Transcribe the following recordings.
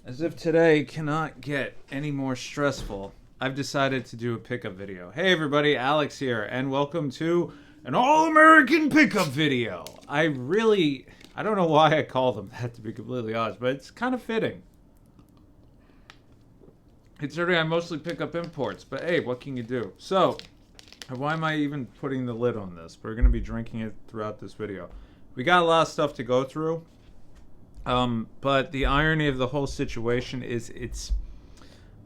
As if today cannot get any more stressful, I've decided to do a pickup video. Hey everybody, Alex here, and welcome to an all-American pickup video. I don't know why I call them that, to be completely honest, but it's kind of fitting. Considering I mostly pick up imports, but hey, what can you do? So, why am I even putting the lid on this? We're going to be drinking it throughout this video. We got a lot of stuff to go through. But the irony of the whole situation is it's...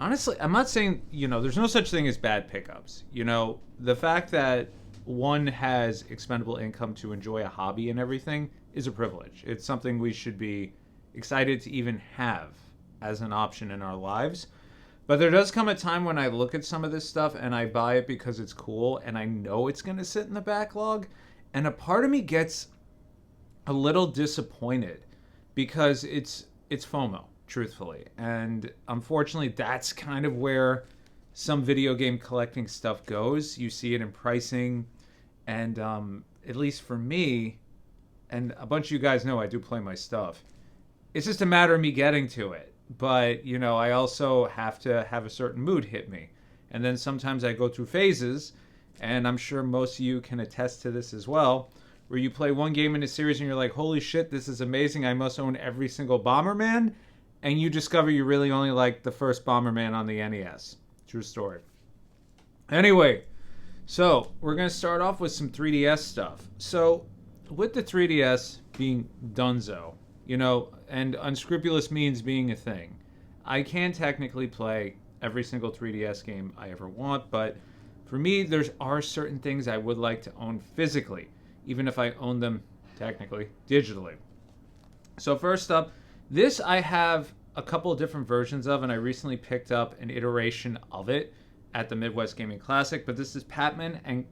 Honestly, I'm not saying, there's no such thing as bad pickups. The fact that one has expendable income to enjoy a hobby and everything is a privilege. It's something we should be excited to even have as an option in our lives. But there does come a time when I look at some of this stuff and I buy it because it's cool and I know it's going to sit in the backlog. And a part of me gets a little disappointed because it's FOMO, truthfully. And unfortunately, that's kind of where some video game collecting stuff goes. You see it in pricing. And at least for me, and a bunch of you guys know I do play my stuff, it's just a matter of me getting to it. But, I also have to have a certain mood hit me. And then sometimes I go through phases, and I'm sure most of you can attest to this as well, where you play one game in a series and you're like, holy shit, this is amazing. I must own every single Bomberman. And you discover you really only like the first Bomberman on the NES. True story. Anyway, so we're going to start off with some 3DS stuff. So with the 3DS being donezo, and unscrupulous means being a thing, I can technically play every single 3DS game I ever want, but for me, there are certain things I would like to own physically, even if I own them technically digitally. So first up, this I have a couple of different versions of, and I recently picked up an iteration of it at the Midwest Gaming Classic, but this is Pacman and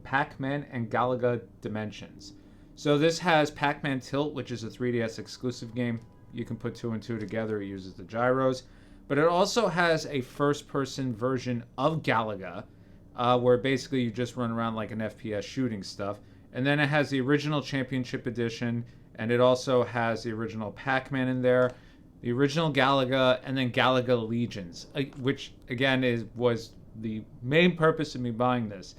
Galaga Dimensions. So this has Pac-Man Tilt, which is a 3DS exclusive game. You can put two and two together. It uses the gyros. But it also has a first-person version of Galaga, where basically you just run around like an FPS shooting stuff. And then it has the original Championship Edition, and it also has the original Pac-Man in there, the original Galaga, and then Galaga Legions, which, again, was the main purpose of me buying this.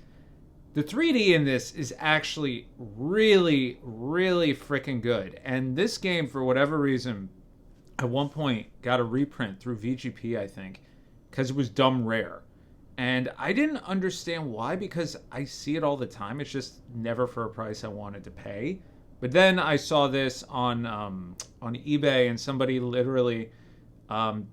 The 3D in this is actually really, really freaking good. And this game, for whatever reason, at one point got a reprint through VGP, I think, because it was dumb rare. And I didn't understand why, because I see it all the time. It's just never for a price I wanted to pay. But then I saw this on eBay, and somebody literally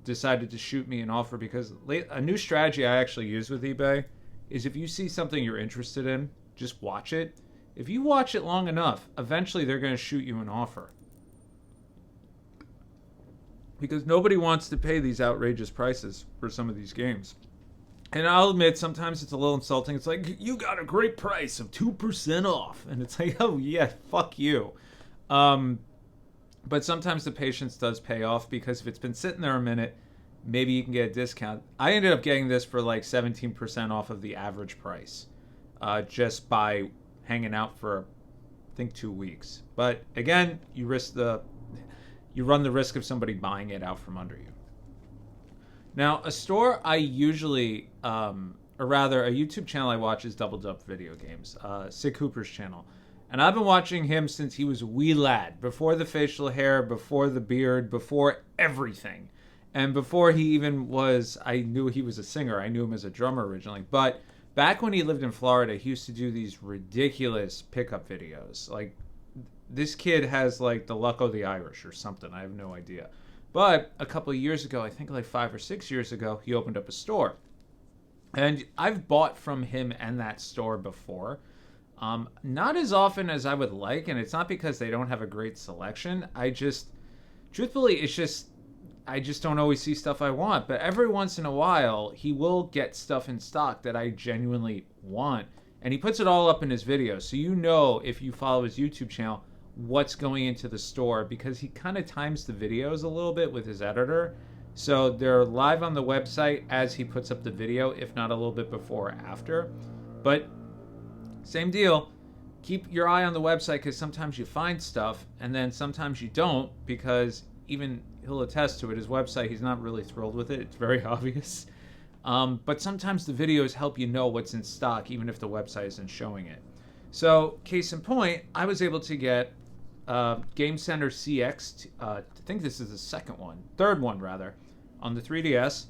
decided to shoot me an offer, because a new strategy I actually use with eBay is if you see something you're interested in, just watch it. If you watch it long enough, eventually they're going to shoot you an offer. Because nobody wants to pay these outrageous prices for some of these games. And I'll admit, sometimes it's a little insulting. It's like, you got a great price of 2% off. And it's like, oh yeah, fuck you. But sometimes the patience does pay off, because if it's been sitting there a minute, maybe you can get a discount. I ended up getting this for like 17% off of the average price, just by hanging out for, I think, 2 weeks. But again, you run the risk of somebody buying it out from under you. Now, a store I usually, or rather, a YouTube channel I watch is Double Up Video Games, Sid Cooper's channel. And I've been watching him since he was a wee lad, before the facial hair, before the beard, before everything. And before he even was, I knew he was a singer. I knew him as a drummer originally. But back when he lived in Florida, he used to do these ridiculous pickup videos. Like, this kid has like the luck of the Irish or something. I have no idea. But a couple of years ago, I think like 5 or 6 years ago, he opened up a store. And I've bought from him and that store before. Not as often as I would like, and it's not because they don't have a great selection. Truthfully, I just don't always see stuff I want. But every once in a while, he will get stuff in stock that I genuinely want. And he puts it all up in his videos. So if you follow his YouTube channel, what's going into the store, because he kind of times the videos a little bit with his editor. So they're live on the website as he puts up the video, if not a little bit before or after. But same deal. Keep your eye on the website, because sometimes you find stuff and then sometimes you don't, because even he'll attest to it. His website, he's not really thrilled with it. It's very obvious. But sometimes the videos help you know what's in stock, even if the website isn't showing it. So, case in point, I was able to get Game Center CX, I think this is the third one rather, on the 3DS,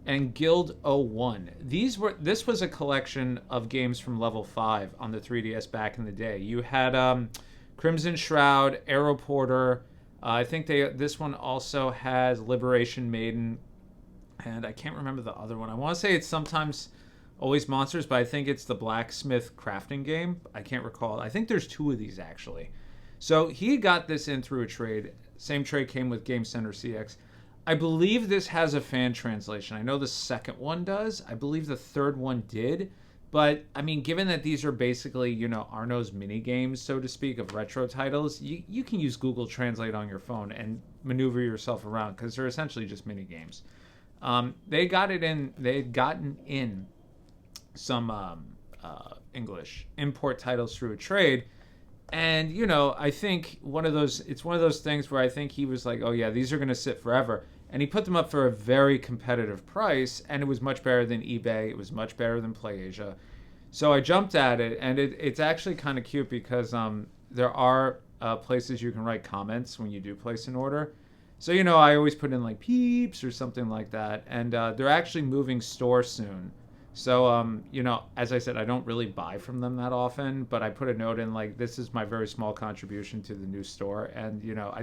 and Guild 01. This was a collection of games from level 5 on the 3DS back in the day. You had Crimson Shroud, Arrow Porter, I think this one also has Liberation Maiden, and I can't remember the other one. I want to say it's sometimes Always Monsters, but I think it's the blacksmith crafting game. I can't recall. I think there's 2 of these actually. So he got this in through a trade. Same trade came with Game Center CX. I believe this has a fan translation. I know the second one does. I believe the third one did. But, I mean, given that these are basically, you know, Arno's mini games, so to speak, of retro titles, you can use Google Translate on your phone and maneuver yourself around because they're essentially just mini games. They had gotten in some English import titles through a trade. And, you know, I think it's one of those things where I think he was like, oh yeah, these are going to sit forever. And he put them up for a very competitive price, and it was much better than eBay. It was much better than PlayAsia. So I jumped at it, and it's actually kind of cute because there are places you can write comments when you do place an order. So, you know, I always put in like peeps or something like that. And they're actually moving store soon. So, you know, as I said, I don't really buy from them that often, but I put a note in like, this is my very small contribution to the new store. And, you know,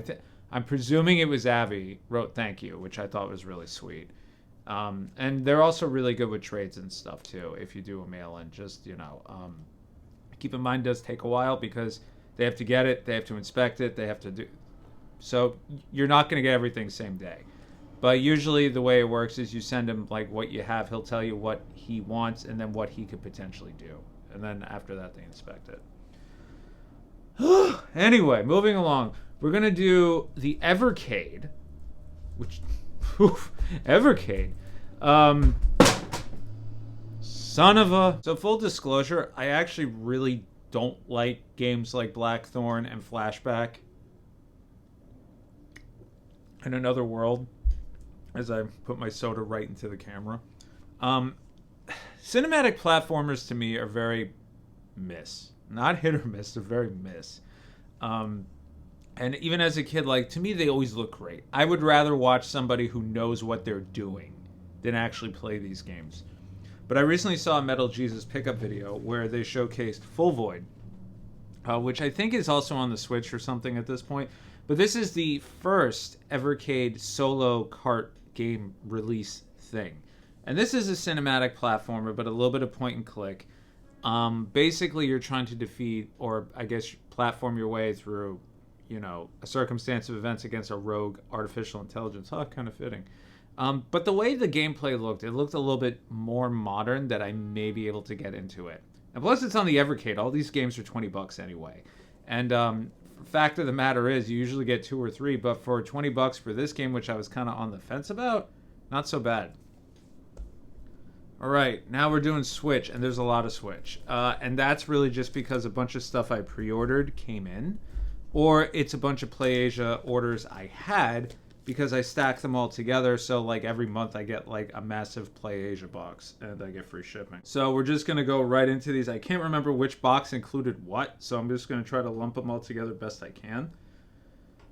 I'm presuming it was Abby wrote thank you, which I thought was really sweet. And they're also really good with trades and stuff too. If you do a mail-in, just, you know, keep in mind it does take a while because they have to get it, they have to inspect it, they have to do. So you're not going to get everything same day. But usually the way it works is you send him like what you have. He'll tell you what he wants and then what he could potentially do. And then after that, they inspect it. Anyway, moving along. We're going to do the Evercade. Which, Evercade. Son of a... So full disclosure, I actually really don't like games like Blackthorn and Flashback. In Another World. As I put my soda right into the camera. Cinematic platformers to me are very miss. Not hit or miss, they're very miss. And even as a kid, like, to me, they always look great. I would rather watch somebody who knows what they're doing than actually play these games. But I recently saw a Metal Jesus pickup video where they showcased Full Void, which I think is also on the Switch or something at this point. But this is the first Evercade solo kart game release thing. And this is a cinematic platformer, but a little bit of point and click. Basically, you're trying to defeat, or I guess platform your way through, you know, a circumstance of events against a rogue artificial intelligence. Kind of fitting. But the way the gameplay looked, it looked a little bit more modern that I may be able to get into it. And plus, it's on the Evercade. All these games are $20 anyway. And fact of the matter is, you usually get 2 or 3, but for $20 for this game, which I was kind of on the fence about, not so bad. All right, now we're doing Switch, and there's a lot of Switch. And that's really just because a bunch of stuff I pre-ordered came in, or it's a bunch of PlayAsia orders I had because I stacked them all together. So like every month I get like a massive PlayAsia box and I get free shipping. So we're just going to go right into these. I can't remember which box included what, so I'm just going to try to lump them all together best I can.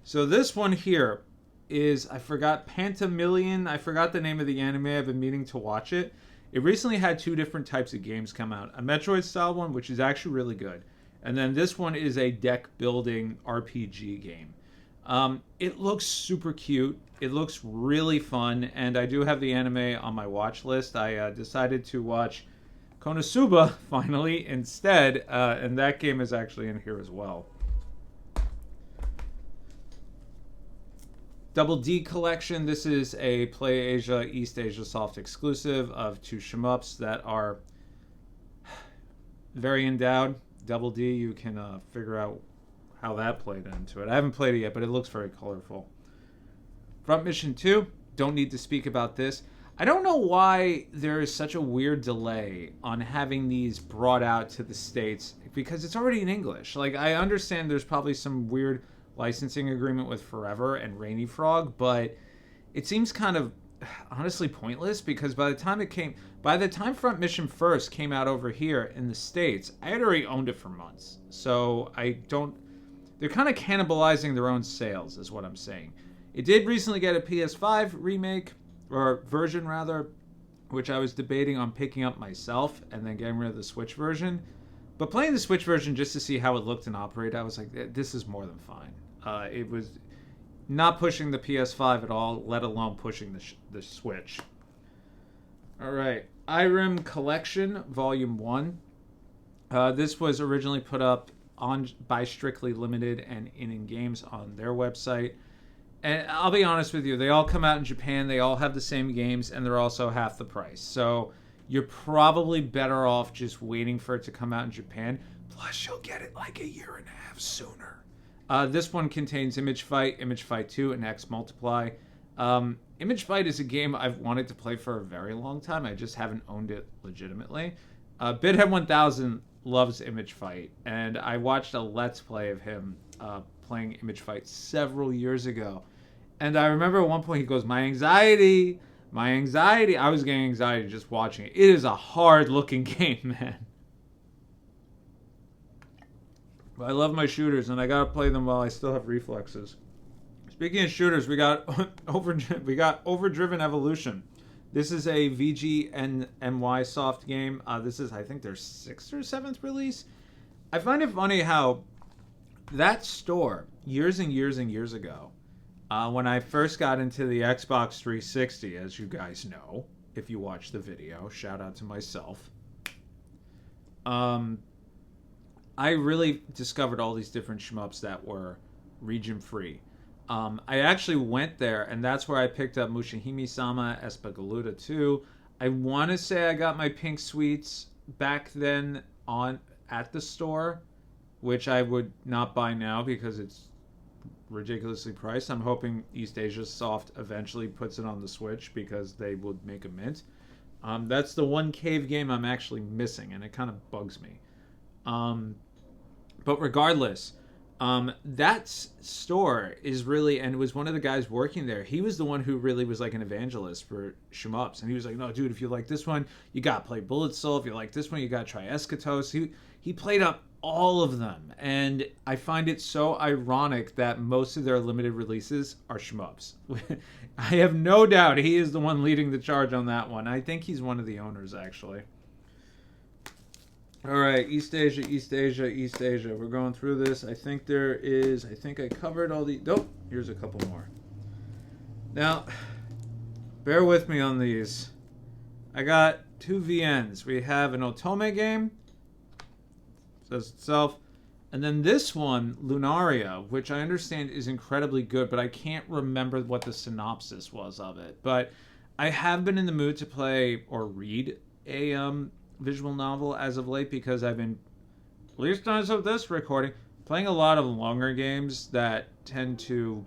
So this one here is, I forgot, Pantamillion. I forgot the name of the anime. I've been meaning to watch it. It recently had 2 different types of games come out. A Metroid style one, which is actually really good. And then this one is a deck building RPG game. It looks super cute. It looks really fun. And I do have the anime on my watch list. I decided to watch Konosuba finally instead. And that game is actually in here as well. Double D Collection. This is a PlayAsia East Asia Soft exclusive of 2 shmups that are very endowed. Double D, you can figure out how that played into it. I haven't played it yet, but it looks very colorful. Front Mission 2, don't need to speak about this. I don't know why there is such a weird delay on having these brought out to the States, because it's already in English. Like, I understand there's probably some weird licensing agreement with Forever and Rainy Frog, but it seems kind of honestly pointless, because by the time Front Mission first came out over here in the States, I had already owned it for months. So they're kind of cannibalizing their own sales, is what I'm saying. It did recently get a PS5 remake, or version rather, which I was debating on picking up myself and then getting rid of the Switch version. But playing the Switch version just to see how it looked and operated, I was like, this is more than fine. It was not pushing the PS5 at all, let alone pushing the Switch. All right, IRM Collection, Volume 1. This was originally put up by Strictly Limited and In Games on their website. And I'll be honest with you, they all come out in Japan, they all have the same games, and they're also half the price. So you're probably better off just waiting for it to come out in Japan. Plus, you'll get it like a year and a half sooner. This one contains Image Fight, Image Fight 2, and X Multiply. Image Fight is a game I've wanted to play for a very long time. I just haven't owned it legitimately. Bithead 1000 loves Image Fight, and I watched a Let's Play of him playing Image Fight several years ago. And I remember at one point he goes, my anxiety. I was getting anxiety just watching it. It is a hard-looking game, man. But I love my shooters, and I gotta play them while I still have reflexes. Speaking of shooters, we got Overdriven Evolution. This is a VGNMY soft game. This is, I think, their 6th or 7th release. I find it funny how that store, years and years and years ago, when I first got into the Xbox 360, as you guys know, if you watch the video, shout out to myself, I really discovered all these different shmups that were region-free. I actually went there, and that's where I picked up Mushihime-sama, Espagaluda 2. I want to say I got my Pink Sweets back then at the store, which I would not buy now because it's ridiculously priced. I'm hoping East Asia Soft eventually puts it on the Switch because they would make a mint. That's the one cave game I'm actually missing, and it kind of bugs me. But regardless, that store is really, and it was one of the guys working there, he was the one who really was like an evangelist for shmups, and he was like, no dude, if you like this one, you gotta play Bullet Soul. If you like this one, you gotta try Eschatos. He played up all of them, and I find it so ironic that most of their limited releases are shmups. I have no doubt he is the one leading the charge on that one. I think he's one of the owners, actually. All right, East Asia. We're going through this. I think I covered all the... Nope, here's a couple more. Now, bear with me on these. I got 2 VNs. We have an Otome game, says itself, and then this one, Lunaria, which I understand is incredibly good, but I can't remember what the synopsis was of it. But I have been in the mood to play or read a visual novel as of late because I've been, at least as of this recording, playing a lot of longer games that tend to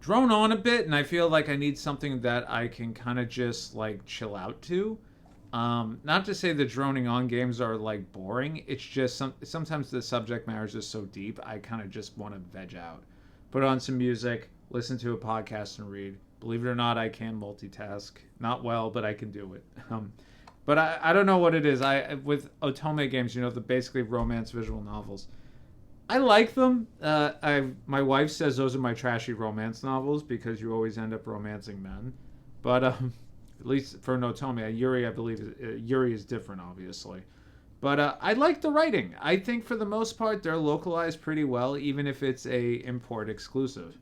drone on a bit, and I feel like I need something that I can kind of just like chill out to. Not to say the droning on games are like boring. It's just sometimes the subject matter is just so deep. I kind of just want to veg out, put on some music, listen to a podcast, and read. Believe it or not, I can multitask. Not well, but I can do it. But I don't know what it is. With Otome games, you know, the basically romance visual novels. I like them. My wife says those are my trashy romance novels because you always end up romancing men. But at least for an Otome, Yuri, I believe, Yuri is different, obviously. But I like the writing. I think for the most part, they're localized pretty well, even if it's a import exclusive.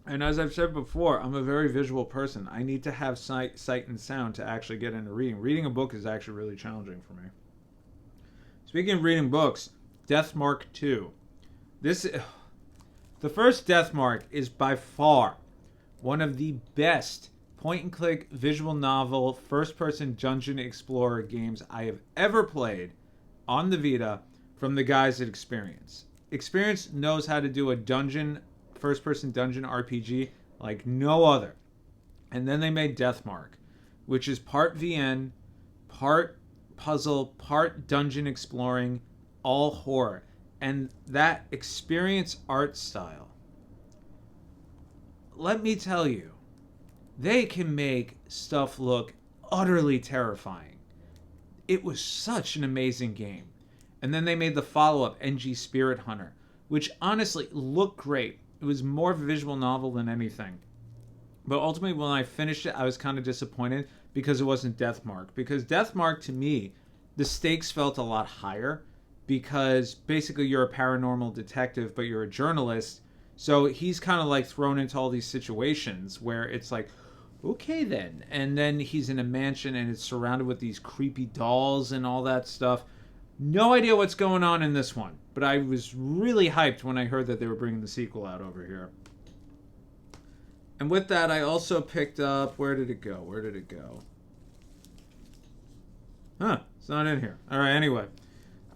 And as I've said before, I'm a very visual person. I need to have sight and sound to actually get into reading. Reading a book is actually really challenging for me. Speaking of reading books, Deathmark 2. The first Deathmark is by far one of the best point-and-click visual novel first-person dungeon explorer games I have ever played on the Vita from the guys at Experience. Experience knows how to do a first-person dungeon RPG like no other. And then they made Deathmark, which is part VN, part puzzle, part dungeon exploring, all horror. And that Experience art style let me tell you, they can make stuff look utterly terrifying. It was such an amazing game. And then they made the follow-up, NG Spirit Hunter, which honestly looked great. It was more of a visual novel than anything. But ultimately, when I finished it, I was kind of disappointed because it wasn't Deathmark. Because Deathmark, to me, the stakes felt a lot higher because basically you're a paranormal detective, but you're a journalist. So he's kind of like thrown into all these situations where it's like, okay then. And then he's in a mansion and it's surrounded with these creepy dolls and all that stuff. No idea what's going on in this one, but I was really hyped when I heard that they were bringing the sequel out over here. And with that, I also picked up... Where did it go? Huh, it's not in here. All right, anyway.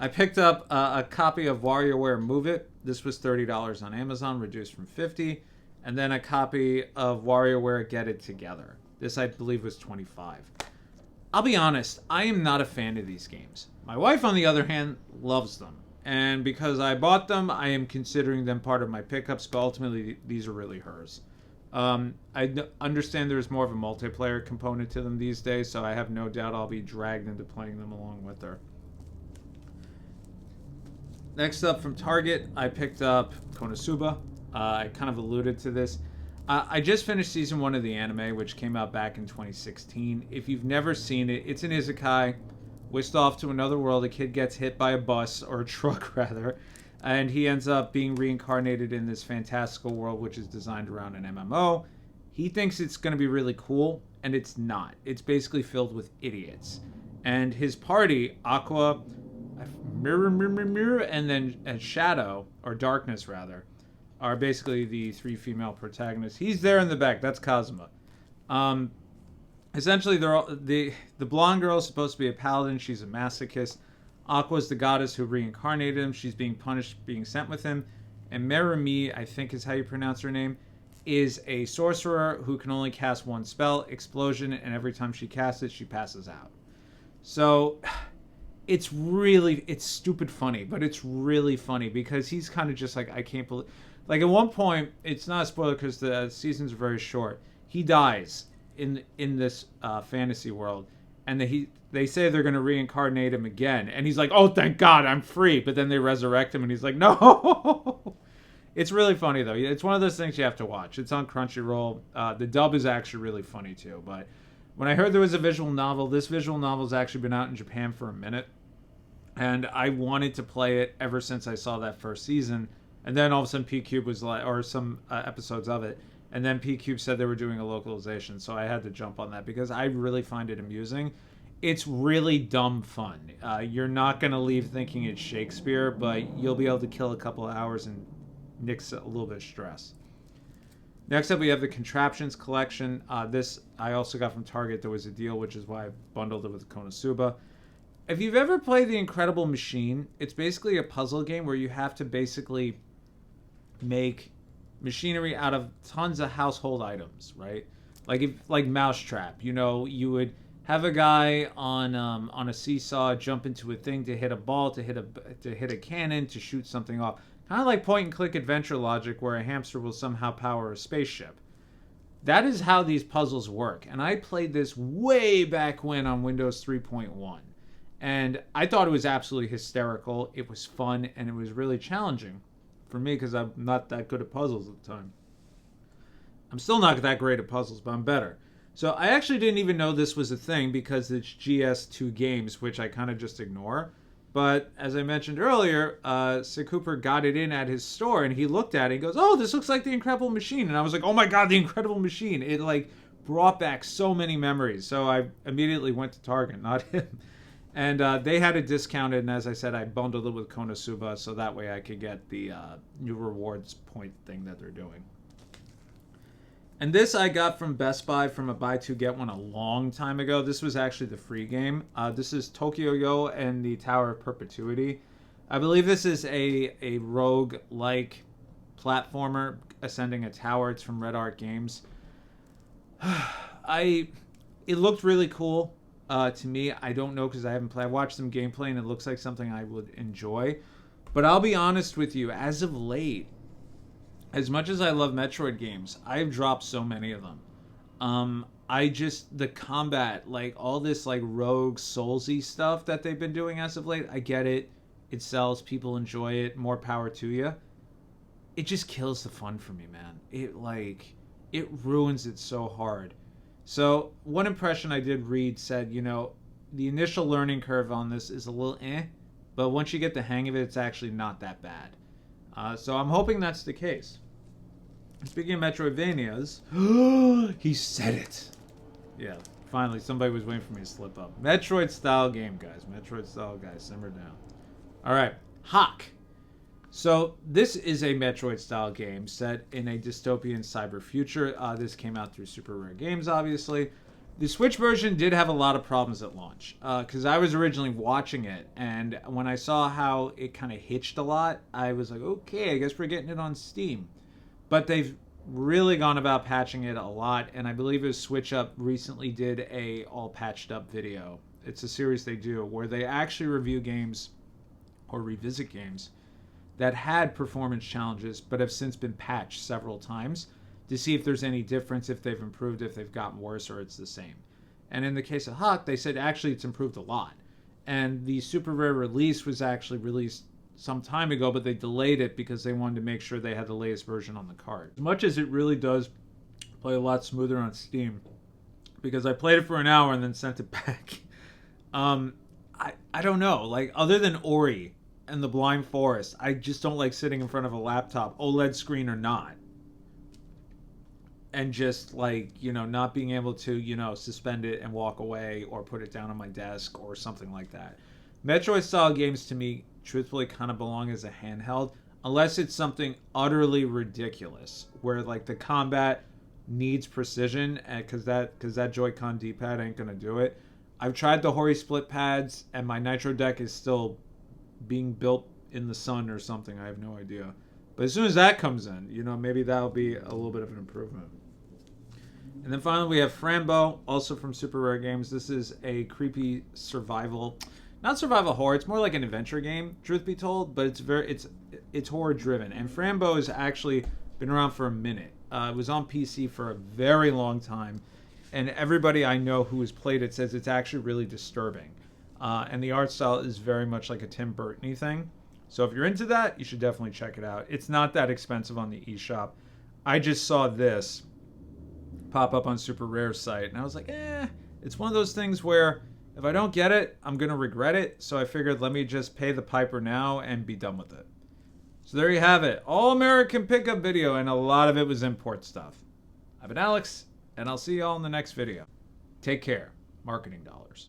I picked up a copy of WarioWare Move It. This was $30 on Amazon, reduced from $50. And then a copy of WarioWare Get It Together. This, I believe, was $25. I'll be honest, I am not a fan of these games. My wife, on the other hand, loves them. And because I bought them, I am considering them part of my pickups, but ultimately, these are really hers. I understand there's more of a multiplayer component to them these days, so I have no doubt I'll be dragged into playing them along with her. Next up from Target, I picked up Konosuba. I kind of alluded to this. I just finished season 1 of the anime, which came out back in 2016. If you've never seen it, it's an isekai. Whisked off to another world, a kid gets hit by a bus, or a truck rather, and he ends up being reincarnated in this fantastical world which is designed around an MMO. He thinks it's going to be really cool, and it's not. It's basically filled with idiots. And his party, Aqua, Mirror, and then Shadow, or Darkness rather, are basically the 3 female protagonists. He's there in the back. That's Kazuma. Essentially, they're all, the blonde girl is supposed to be a paladin. She's a masochist. Aqua's the goddess who reincarnated him. She's being punished, being sent with him. And Merumi, I think is how you pronounce her name, is a sorcerer who can only cast one spell, Explosion, and every time she casts it, she passes out. So, it's stupid funny, but it's really funny because he's kind of just like, I can't believe... Like, at one point, it's not a spoiler because the seasons are very short. He dies in this fantasy world, and they say they're going to reincarnate him again, and he's like, oh, thank God, I'm free. But then they resurrect him, and he's like, no. It's really funny, though. It's one of those things you have to watch. It's on Crunchyroll. The dub is actually really funny, too. But when I heard there was a visual novel, this visual novel's actually been out in Japan for a minute, and I wanted to play it ever since I saw that first season. And then all of a sudden P-Cube was like, or some episodes of it, and then P-Cube said they were doing a localization, so I had to jump on that because I really find it amusing. It's really dumb fun. You're not going to leave thinking it's Shakespeare, but you'll be able to kill a couple of hours and nix a little bit of stress. Next up, we have the Contraptions Collection. This I also got from Target. There was a deal, which is why I bundled it with Konosuba. If you've ever played The Incredible Machine, it's basically a puzzle game where you have to basically make machinery out of tons of household items, right? Like Mousetrap. You know, you would have a guy on a seesaw jump into a thing to hit a ball, to hit a cannon, to shoot something off. Kind of like point and click adventure logic where a hamster will somehow power a spaceship. That is how these puzzles work. And I played this way back when on Windows 3.1. And I thought it was absolutely hysterical. It was fun, and it was really challenging for me because I'm not that good at puzzles at the time. I'm still not that great at puzzles, but I'm better. So I actually didn't even know this was a thing because it's GS2 games, which I kind of just ignore. But as I mentioned earlier, Sid Cooper got it in at his store, and he looked at it and goes, oh, this looks like The Incredible Machine. And I was like, oh my God, The Incredible Machine. It like brought back so many memories. So I immediately went to Target, not him. And they had it discounted, and as I said, I bundled it with Konosuba, so that way I could get the new rewards point thing that they're doing. And this I got from Best Buy from a buy two get one a long time ago. This was actually the free game. This is Tokyo Yo and the Tower of Perpetuity. I believe this is a rogue-like platformer ascending a tower. It's from Red Art Games. It looked really cool. To me, I don't know because I haven't played. I watched some gameplay and it looks like something I would enjoy. But I'll be honest with you, as of late, as much as I love Metroid games, I've dropped so many of them. The combat, like all this like rogue soulsy stuff that they've been doing as of late, I get it. It sells, people enjoy it, more power to you. It just kills the fun for me, man. It ruins it so hard. So one impression I did read said, the initial learning curve on this is a little but once you get the hang of it, it's actually not that bad. So I'm hoping that's the case. Speaking of Metroidvanias, he said it. Yeah, finally, somebody was waiting for me to slip up. Metroid-style game, guys. Metroid-style guys, simmer down. All right, Hawk. So this is a Metroid-style game set in a dystopian cyber future. This came out through Super Rare Games, obviously. The Switch version did have a lot of problems at launch because I was originally watching it, and when I saw how it kind of hitched a lot, I was like, okay, I guess we're getting it on Steam. But they've really gone about patching it a lot, and I believe it was Switch Up recently did a all patched up video. It's a series they do where they actually review games or revisit games that had performance challenges but have since been patched several times to see if there's any difference, if they've improved, if they've gotten worse, or it's the same. And in the case of Hawk, they said actually it's improved a lot. And the Super Rare release was actually released some time ago, but they delayed it because they wanted to make sure they had the latest version on the card. As much as it really does play a lot smoother on Steam, because I played it for an hour and then sent it back. I don't know. Like, other than Ori and the Blind Forest, I just don't like sitting in front of a laptop, OLED screen or not, and just not being able to suspend it and walk away or put it down on my desk or something like that. Metroid style games to me truthfully kind of belong as a handheld, unless it's something utterly ridiculous where like the combat needs precision, because that Joy-Con D-pad ain't gonna do it. I've tried the Hori split pads, and my Nitro deck is still being built in the sun or something. I have no idea. But as soon as that comes in, maybe that'll be a little bit of an improvement. And then finally we have Frambo, also from Super Rare Games. This is a creepy survival, not survival horror. It's more like an adventure game, truth be told, but it's horror driven. And Frambo has actually been around for a minute. It was on PC for a very long time, and everybody I know who has played it says it's actually really disturbing. And the art style is very much like a Tim Burton-y thing. So if you're into that, you should definitely check it out. It's not that expensive on the eShop. I just saw this pop up on Super Rare's site, and I was like, it's one of those things where if I don't get it, I'm going to regret it. So I figured, let me just pay the piper now and be done with it. So there you have it. All American pickup video, and a lot of it was import stuff. I've been Alex, and I'll see you all in the next video. Take care. Marketing dollars.